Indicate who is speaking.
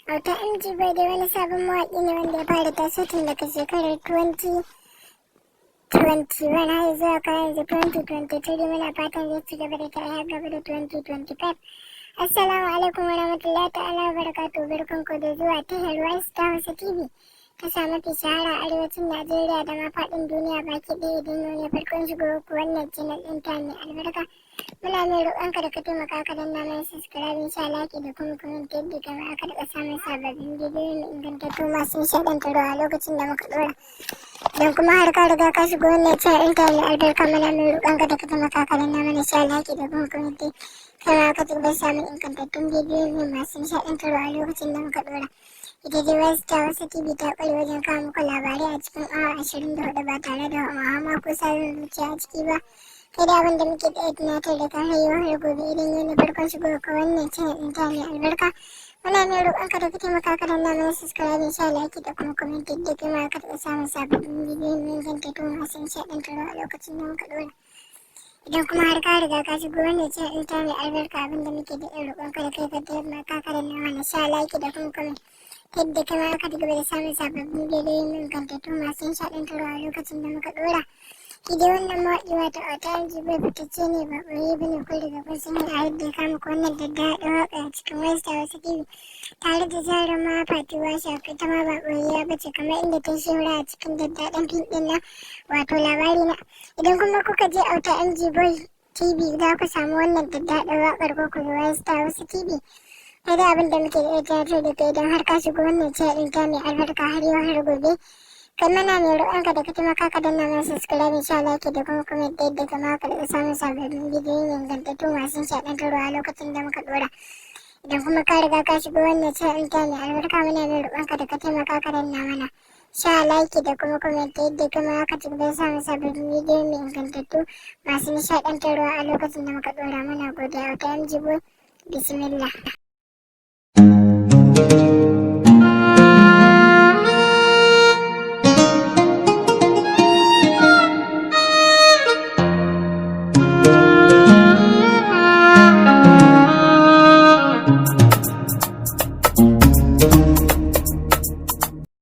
Speaker 1: Auta MG bai dai wani sabon mawaƙi ne wanda ya fara taso tun daga shekarar 2021 har zuwa kan yanzu 2023. Muna fatan zai ci gaba da ta har gaba da 2025. Assalamu alaikum warahmatullahi ta'ala wabarakatuh. Barkanku da zuwa tashar Rise ta Hausa TV. Tasha mafi shahara a arewacin Najeriya da ma faɗin duniya baki ɗaya. Idan yau ne farkon shigo ku wannan channel ɗin ta mai albarka, muna mai roƙonka da ka taimaka ka danna mana subscribe, sha like da kuma comment yadda kamar aka daɗa samun sababbin bidiyo mai ingantattu masu nishaɗantarwa a lokacin da muka ɗora. Idan kuma har ka riga ka shigo wannan channel ɗin ta mai albarka, muna mai roƙonka da ka taimaka ka danna mana sha like da kuma comment kamar aka daɗa samun ingantattun bidiyo mai masu nishaɗantarwa a lokacin da muka ɗora. Ita dai Rise ta Hausa TV ta ƙware wajen kawo muku labarai a cikin awa 24 ba tare da wahama ko sabon zuciya a ciki ba. Kai da abin da muke da tunatar da kan har har gobe idan yau ne farkon shigo ka wannan channel ɗin ta mai albarka. Muna mai roƙonka da ka taimaka ka danna mana subscribe, sha like da kuma comment da kuma ka taɓa samun sababbin bidiyo mai ingantattu masu nishaɗantarwa a lokacin da muka ɗora. Idan kuma har ka riga ka shigo wannan channel ɗin ta mai albarka, abin da muke da roƙonka da kai ka taimaka ka danna mana sha like da kuma comment yadda kamar aka ci gaba da samun sababbin bidiyoyin ingantattu masu nishaɗantarwa a lokacin da muka ɗora. Idai wannan mawaƙi wato Auta MG bai fitacce ne ba ɓoye ba ne ko daga kun sani a yadda ya kama ko wannan daddaɗa waƙa a cikin Rise ta Hausa TV tare da jaruma Fati Washa, ita ma ba ɓoye ba ce kamar inda ta shura a cikin daddaɗan fim ɗin nan wato labari na. Idan kuma kuka je Auta MG Boy TV za ku samu wannan daddaɗa waƙar ko kuma Rise ta Hausa TV. Kai da abin da muke da tunatar da kai idan har ka shigo wannan channel ɗin ta mai albarka har yau har gobe. Kai mana mai roƙonka da ka taimaka ka danna mana subscribe, sha like da kuma comment yadda kama ka da samun sababbin bidiyoyin ingantattu masu nishaɗantarwa a lokacin da muka ɗora. Idan kuma ka riga ka shigo wannan channel ta mai albarka, muna mai roƙonka da ka taimaka ka danna mana sha like da kuma comment yadda kama ka ci gaba da samun sababbin bidiyoyin ingantattu masu nishaɗantarwa a lokacin da muka ɗora. Muna godiya. Auta MG Boy, bismillah.